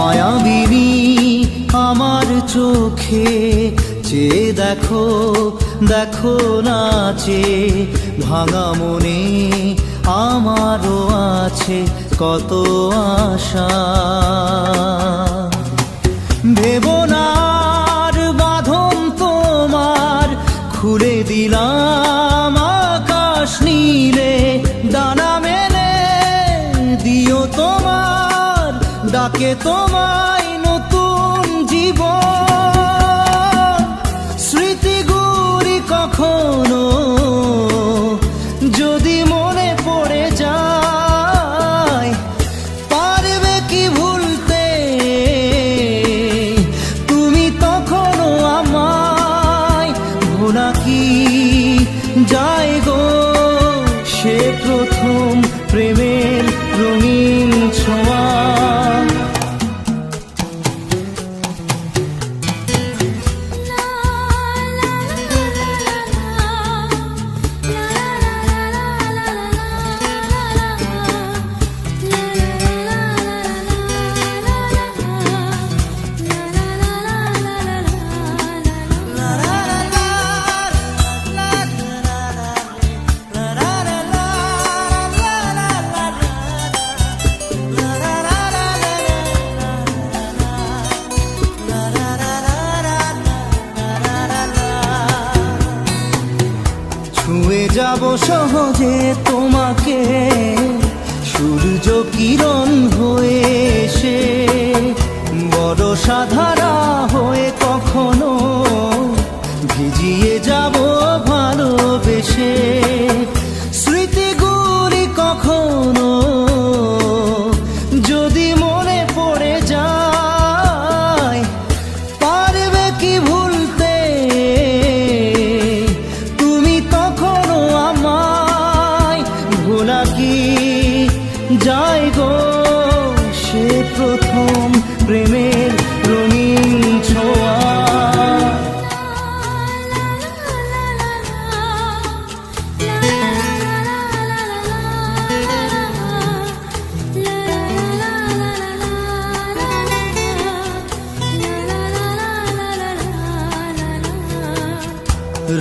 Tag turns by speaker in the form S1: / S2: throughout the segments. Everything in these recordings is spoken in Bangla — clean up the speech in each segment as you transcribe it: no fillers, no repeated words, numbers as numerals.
S1: মায়াবিনী আমার চোখে চেয়ে দেখো, দেখো নাচে ভাঙা মনে আমারও আছে কত আশা। ভেবনার বাঁধন তোমার খুলে দিলাম আকাশ নীলে, ডানা মেলে দিও তোমার ডাকে তোমায় নতুন জীবন। স্মৃতিগুলি কখনো যদি মনে পড়ে যায়, পারবে কি ভুলতে তুমি তখনও আমায়? ভোলা কি যায় গো সে প্রথম প্রেমের রঙিন ছোঁয়া। ছুঁয়ে যাব সহজে তোমাকে সূর্য কিরণ হয়ে এসে, বরষা ধারা হয়ে কখনো ভিজিয়ে যাব ভালোবেসে। স্মৃতিগুলি কখনো যদি মনে পড়ে যায়, পারবে কি ভুলতে তুমি তখনও আমায়? ভোলা কি যায় গো সে প্রথম প্রেমের রঙিন ছোঁয়া।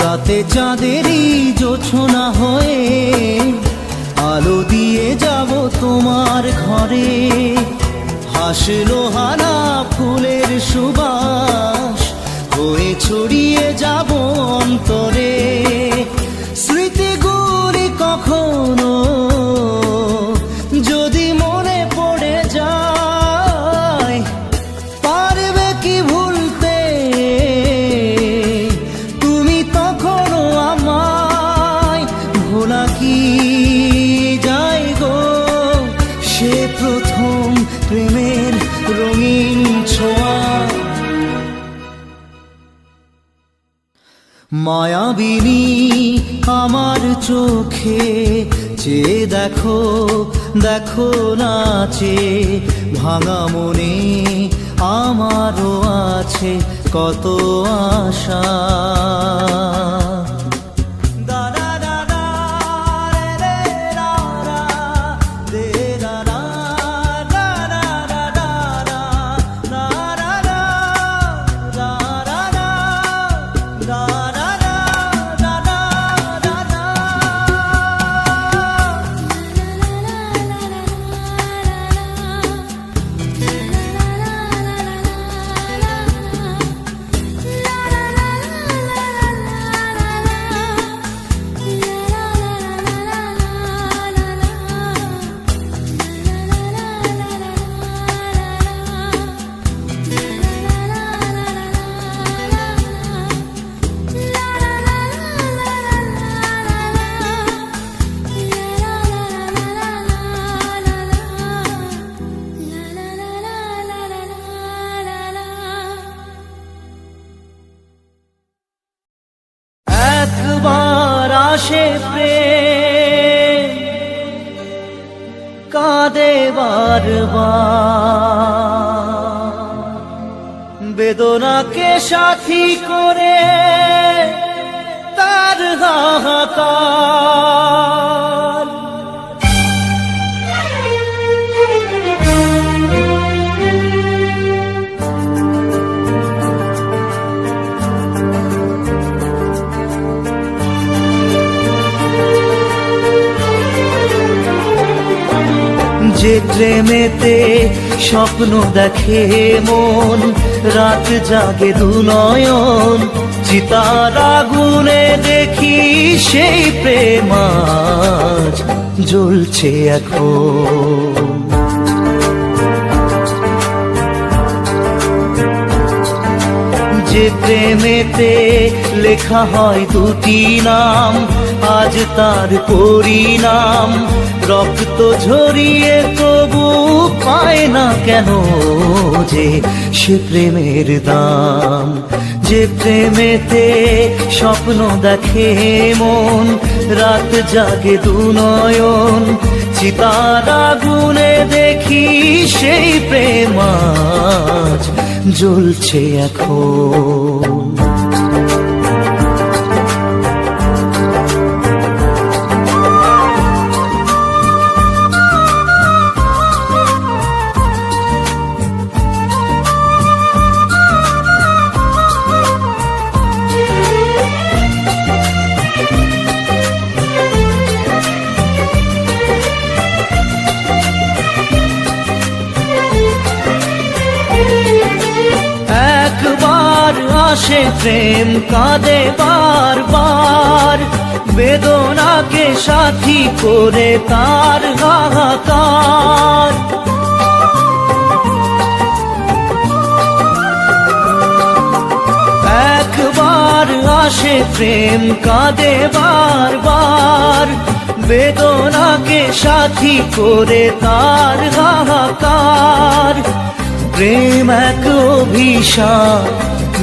S1: রাতে চাঁদেরই জোছনা হয়ে আলো দিয়ে যাব তোমার ঘরে, হাসলো হানা ফুলের সুবাস হয়ে ছড়িয়ে যাব অন্তরে। স্মৃতিগুলি কখনো যদি মনে পড়ে যায়, পারবে কি ভুলতে তুমি তখনও আমায়? ভোলা কি যায় গো সে প্রথম প্রেমের রঙিন ছোঁয়া। মায়াবিনী আমার চোখে চেয়ে দেখো, দেখো নাচে ভাঙা মনে আমারও আছে কত আশা। আসে প্রেম কাঁদে বারবার, বেদনাকে সাথী করে তার হাহাকার। যে প্রেমেতে স্বপ্ন দেখে মন, রাত জাগে দুনয়ন, চিতার আগুনে দেখি সেই প্রেম আজ জ্বলছে এখন। যে প্রেমেতে লেখা হয় দুটি নাম, আজ তার পরিণাম রক্ত ঝরিয়ে তবু পায় না কেন যে সে প্রেমের দাম। যে প্রেমেতে স্বপ্ন দেখে মন, রাত জাগে দুনয়ন, চিতার আগুনে দেখি সেই প্রেম আজ জ্বলছে এখন। একবার আসে প্রেম কাঁদে বারবার, বেদনাকে সাথী করে তার হাহাকার। একবার আসে প্রেম কাঁদে বারবার, বেদনাকে সাথী করে তার হাহাকার। প্রেম এক অভিশাপ,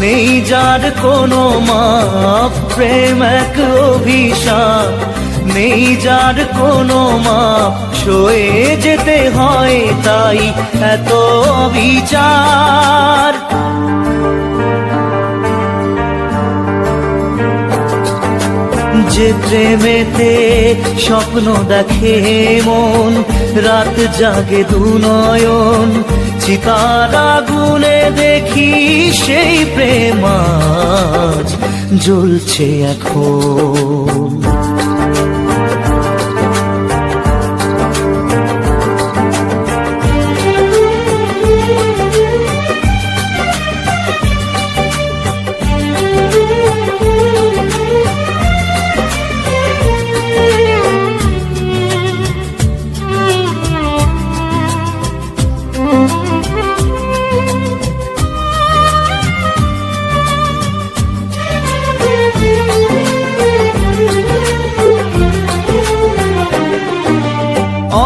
S1: নেই যার কোনো মাপ। প্রেম এক অভিশাপ, নেই যার কোনো মাপ। সয়ে যেতে হয় তাই এত বিচার। যে প্রেমেতে স্বপ্ন দেখে মন, রাত জাগে দুনয়ন, চিতার আগুনে দেখি সেই প্রেম আজ জ্বলছে এখন।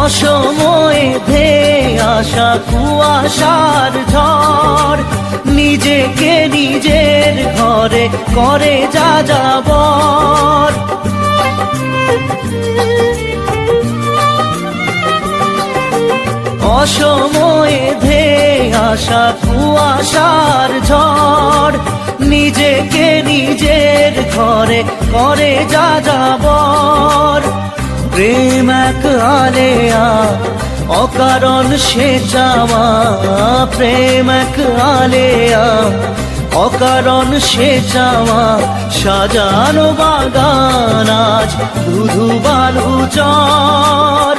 S1: অসময়ে ধেয়ে আসা কুয়াশার ঝড়, নিজেকে নিজের ঘরে করে যাযাবর। অসময়ে ধেয়ে আসা কুয়াশার ঝড়, নিজেকে নিজের ঘরে করে যাযাবর। প্রেম এক আলেয়া, অকারণ সে চাওয়া। প্রেম এক আলেয়া, অকারণ সে চাওয়া। সাজানো বাগান আজ ধুধু বালু চর।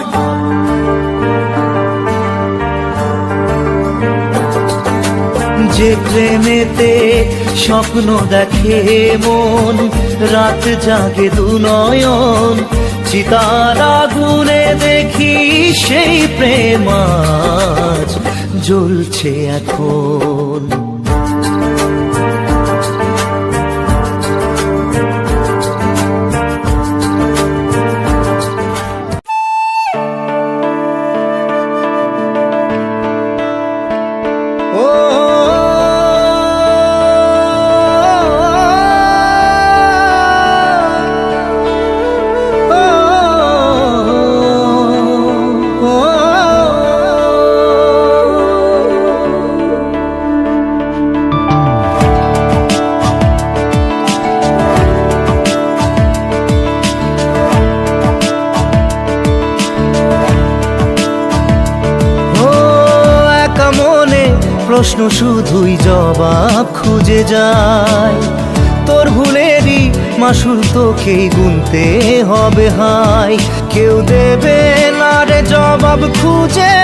S1: যে প্রেমেতে স্বপ্ন দেখে মন, রাত জাগে দুনয়ন, চিতার আগুনে দেখি সেই প্রেম আজ জ্বলছে এখন। প্রশ্ন শুধুই জবাব খুঁজে যায়। তোর ভুলেরই মাসুল তোকেই গুনতে হবে হাই। কেউ দেবে না রে জবাব খুঁজে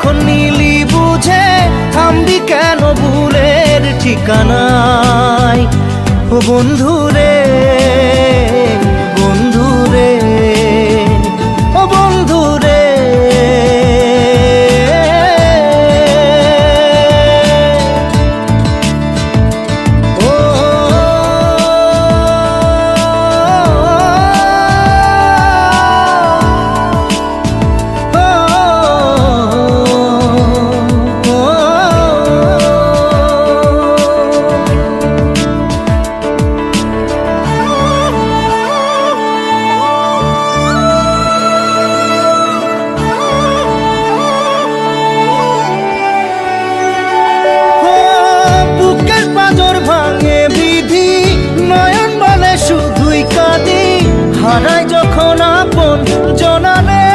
S1: যখন নিলি বুঝে থামবি কেন ভুলের ঠিকানায়? ও বন্ধু রে, বন্ধু রে, ও বন্ধু রে। হারাই যখন আপন জনারে,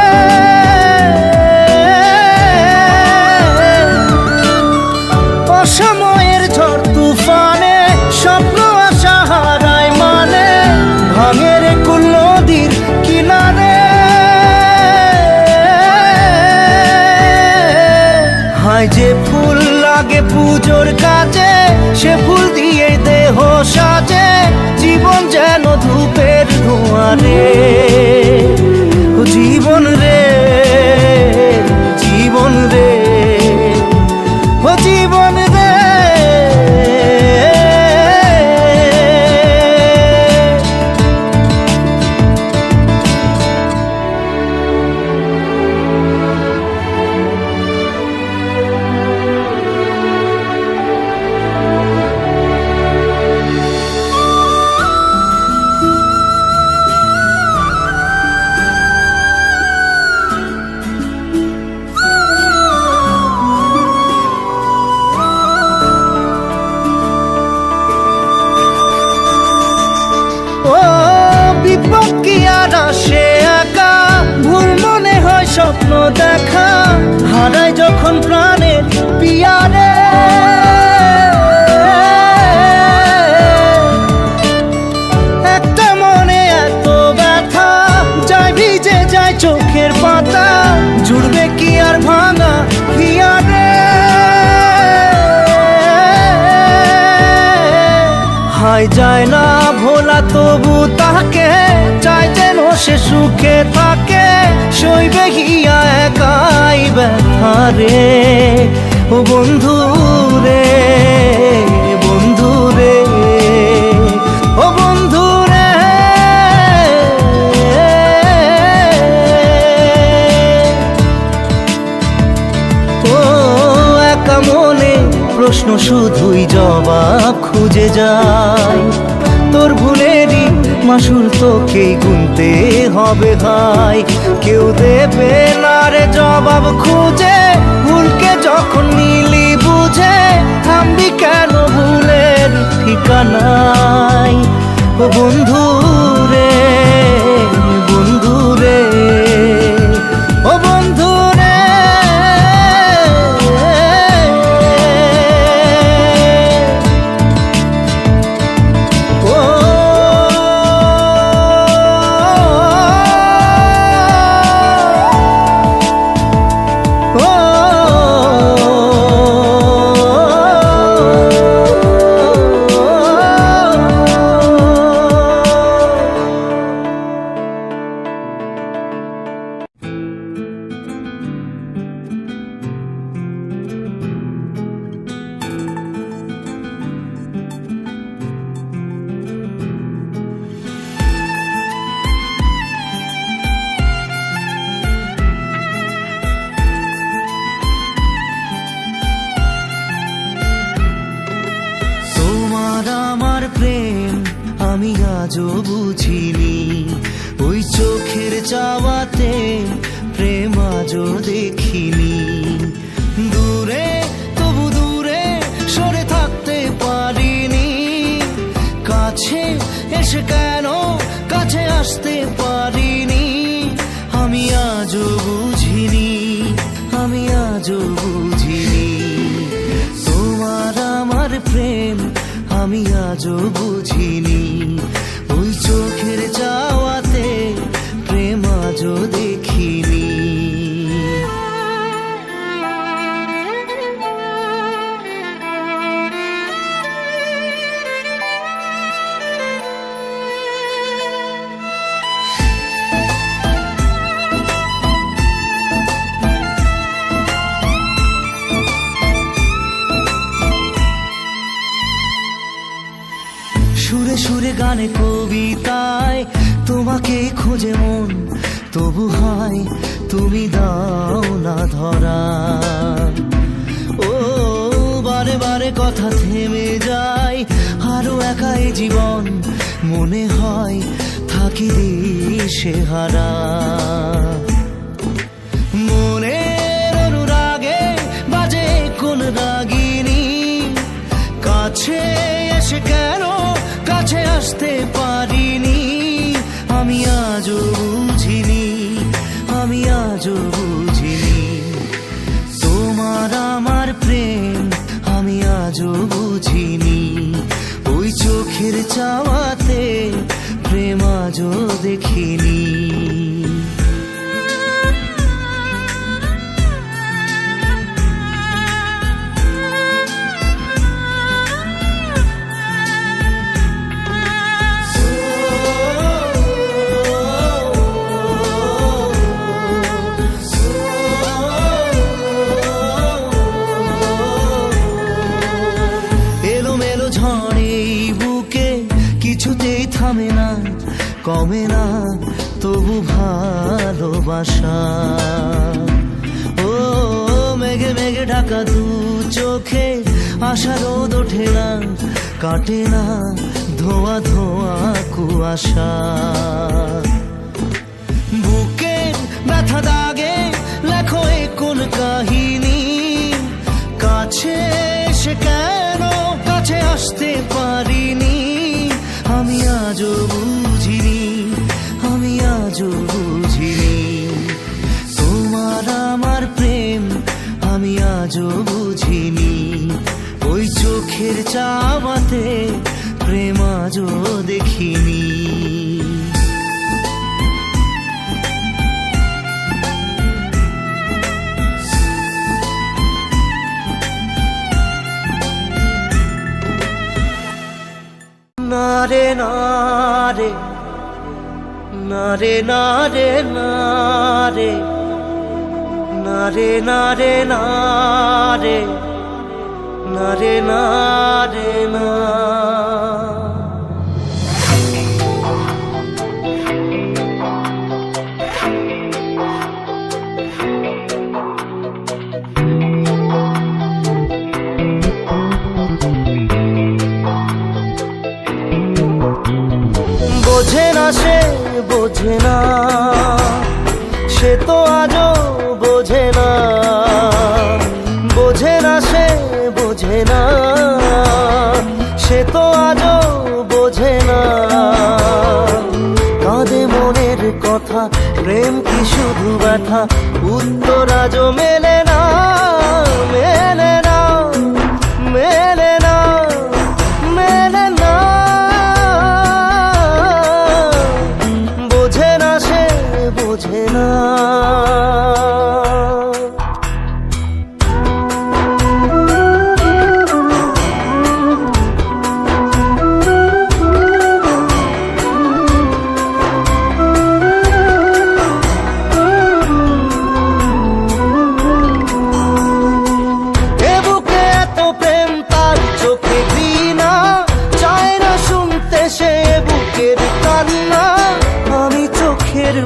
S1: অসময়ের ঝড় তুফানে স্বপ্ন আশা হারায় মানে, ভাঙের কুল নদীর কিনারে। হায় যে ফুল লাগে পুজোর কাজে, সে ফুল দিয়ে দেহ সাজে, জীবন যেন ধূপের ধোঁয়ারে। ও জীবন রে, জীবন রে, ও জীবন রে। স্বপ্ন দেখা হারায় যখন প্রাণের পিয়ারে, একটা মনে এত ব্যথা যায় ভিজে যায় চোখের পাতা, জুড়বে কি আর ভাঙা হিয়ারে? হায় যায় না ভোলা তবু তাকে চাই যেন সে সুখে থাকে, সইবে হিয়া একাই ব্যথারে। ও বন্ধু রে, বন্ধু রে, ও বন্ধু রে। ও একা মনে প্রশ্ন শুধুই জবাব খুঁজে যায়, তোর ভুলেরই মাসুল তোকেই গুনতে হবে ভাই। কেউ দেবে না রে জবাব খুঁজে, ভুলকে যখন নিলি বুঝে থামবি কেন ভুলের ঠিকানায়? ও বন্ধু রে, বন্ধু রে, ও বন্ধু রে। আমি আজও বুঝিনি, ওই চোখের চাওয়াতে প্রেম আজও দেখিনি। দূরে তবু দূরে সরে থাকতে পারিনি, কাছে এসে কেন কাছে আসতে পারিনি। আমি আজও বুঝিনি, আমি আজও বুঝিনি তোমার আমার প্রেম, আমি আজও বুঝিনি। ওই চোখের চাওয়াতে প্রেম আজও দেখিনি। গানে কবিতায় তোমাকে খোঁজে মন, তবু হয় তুমি দাও না ধরা। ও বারে বারে কথা থেমে যায়, আরো একাই জীবন মনে হয় থাকি দিশে হারা। মনের অনুরাগে বাজে কোন রাগিনী, কাছে এসে কেন কাছে আসতে পারিনি। আমি আজও বুঝিনি, আমি আজও বুঝিনি তোমার আমার প্রেম, আমি আজও বুঝিনি। ওই চোখের চাওয়াতে প্রেম আজও দেখিনি। কিছুতেই থামে না, কমে না তবু ভালোবাসা। ও মেঘে মেঘে ঢাকা দু চোখে আশা রোদ ওঠে না, কাটে না ধোয়া ধোয়া কুয়াশা। বুকে ব্যথা দাগে লেখো এ কোন কাহিনী, কাছে এসে কেন কাছে আসতে পারিনি। আমি আজও বুঝিনি, আমি আজও বুঝিনি তোমার আমার প্রেম, আমি আজও বুঝিনি। ওই চোখের চাওয়াতে প্রেম আজও দেখিনি। নারে নারে নারে নারে নারে নারে নারে নারে নারে নারে না। বোঝে না সে বোঝে না, সে তো আজও বোঝে না। বোঝে না সে বোঝে না, সে তো আজও বোঝে না। কাঁদে মনের কথা, প্রেম কি শুধু ব্যথা, উত্তর আজও মেলে না, মেলে না, মেলে না, মেলে না। বোঝে না সে বোঝে না।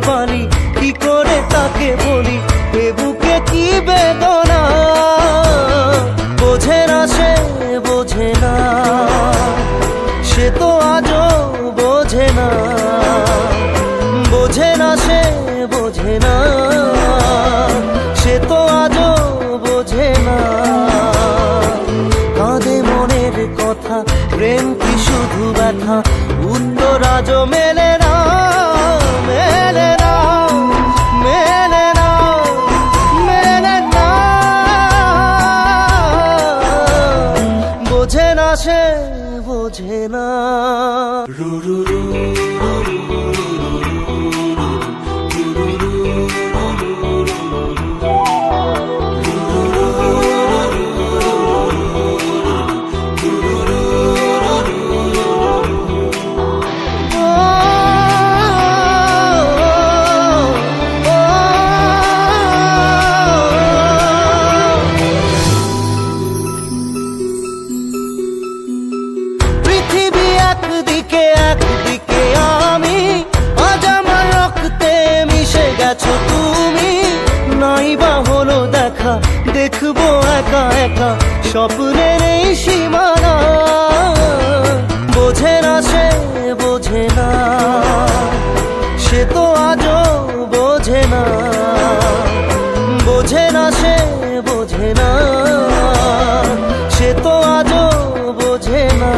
S1: বাণী কি করে তাকে বলি, এ বুকে কি বেদনা। বোঝে না সে বোঝে না, সে তো আজও বোঝে না। বোঝে না সে বোঝে না, সে তো আজও বোঝে না। কাঁদে মনের কথা, প্রেম কি শুধু ব্যথা, উত্তর আজও মেলে না, মেলে না, মেলে না, মেলে না। বোঝে না সে বোঝে না। রু রু রু নাই বা হলো দেখা, দেখবো একা একা স্বপ্নের এই সীমানা। বোঝে না সে বোঝে না, সে তো আজও বোঝে না। বোঝে না সে বোঝে না, সে তো আজও বোঝে না।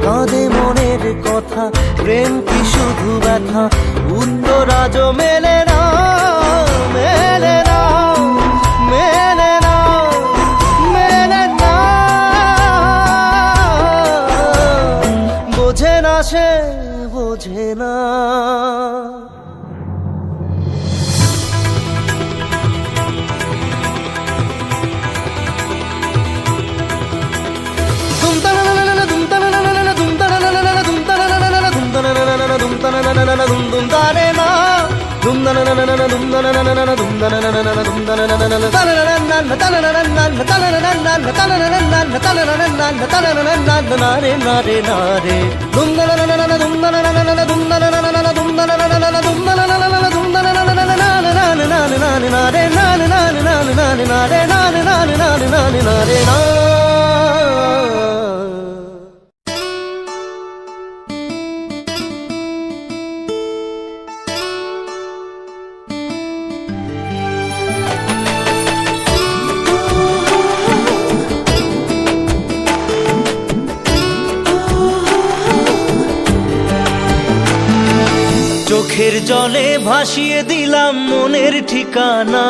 S1: কাঁদে মনের কথা, প্রেম কি শুধু ব্যথা, উত্তর আজও মেলে না, মেলে না, মেলে না, মেলে না। বোঝে না সে বোঝে না। চোখের জলে ভাসিয়ে দিলাম মনের ঠিকানা।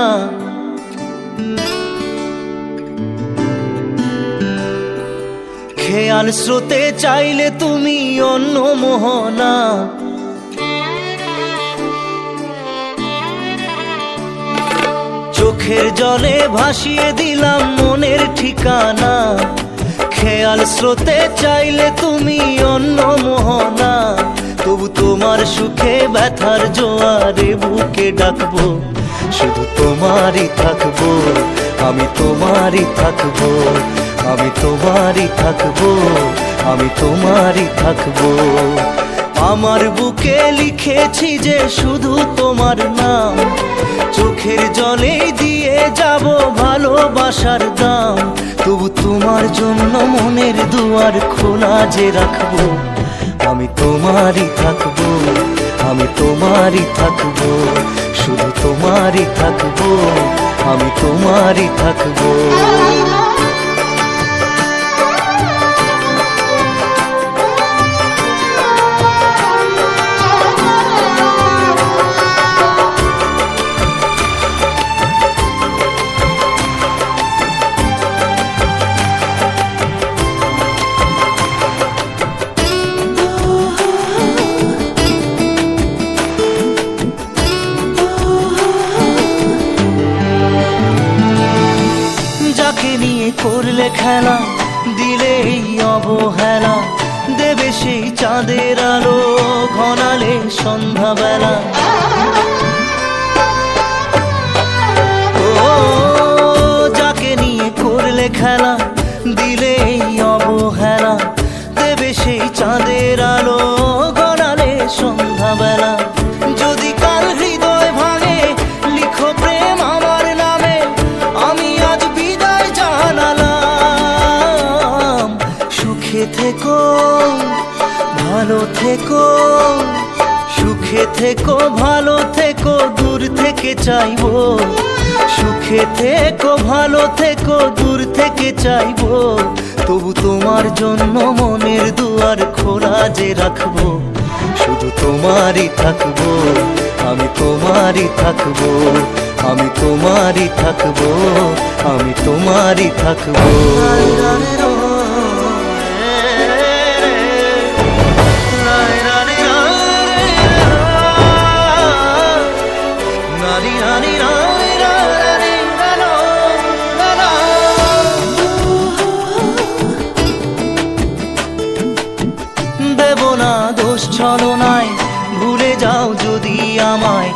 S1: খেয়াল স্রোতে চাইলে তুমি অন্য মোহনা। চোখের জলে ভাসিয়ে দিলাম মনের ঠিকানা। খেয়াল স্রোতে চাইলে তুমি অন্য মোহনা। তবু তোমার সুখে ব্যথার জোয়ারে বুকে ডাকবো, শুধু তোমারই থাকবো, আমি তোমারই থাকবো, আমি তোমারই থাকবো, আমি তোমারই থাকবো। আমার বুকে লিখেছি যে শুধু তোমার নাম, চোখের জলে দিয়ে যাব ভালোবাসার দাম। তবু তোমার জন্য মনের দুয়ার খোলা যে রাখবো, আমি তোমারই থাকবো, আমি তোমারই থাকবো, শুধু তোমারই থাকবো, আমি তোমারই থাকবো। করলে খেলা, দিলে এই অবহেলা, দেবে সেই চাঁদের আলো ঘনালে সন্ধ্যাবেলা। ও যাকে নিয়ে করলে খেলা, দিলে এই অবহেলা, দেবে সেই চাঁদের আলো ঘনালে সন্ধ্যাবেলা। যদি কাল হৃদয় ভাঙে লিখো প্রেম আমার নামে, আমি আজ বিদায় জানালাম। সুখে থেকো ভালো থেকো, সুখে থেকো ভালো থেকো, দূর থেকে চাইবো। সুখে থেকো ভালো থেকো, দূর থেকে চাইবো। তবু তোমার জন্য মনের দুয়ার খোলা যে রাখবো, শুধু তোমারই থাকবো, আমি তোমারই থাকবো, আমি তোমারই থাকবো, আমি তোমারই থাকবো। দেব না দোষ ছলনায়, ভুলে যাও যদি আমায়,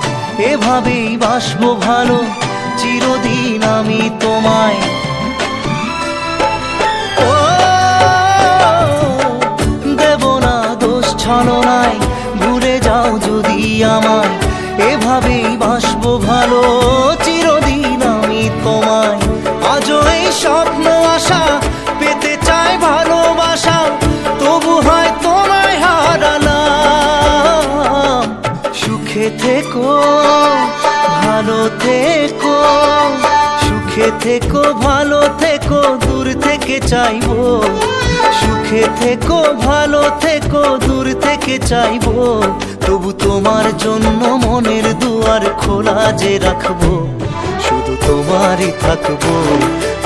S1: এভাবেই বাসবো ভালো চিরদিন আমি তোমায়। ও দেব না দোষ ছলনায়, ভুলে যাও যদি আমায়, এভাবেই বাসবো ভালো চিরদিন আমি তোমায়। আজও এই স্বপ্ন আশা পেতে চাই ভালোবাসা, তবু হয় তোমায় হারালাম। সুখে থেকো ভালো থেকো, সুখে থেকো ভালো থেকো, দূর থেকে চাইবো। সুখে থেকো ভালো থেকো, দূর থেকে চাইবো। তবু তোমার জন্য মনের দুয়ার খোলা যে রাখবো। শুধু তোমারই থাকবো,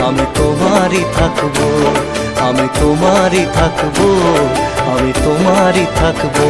S1: আমি তোমারই থাকবো, আমি তোমারই থাকবো, আমি তোমারই থাকবো।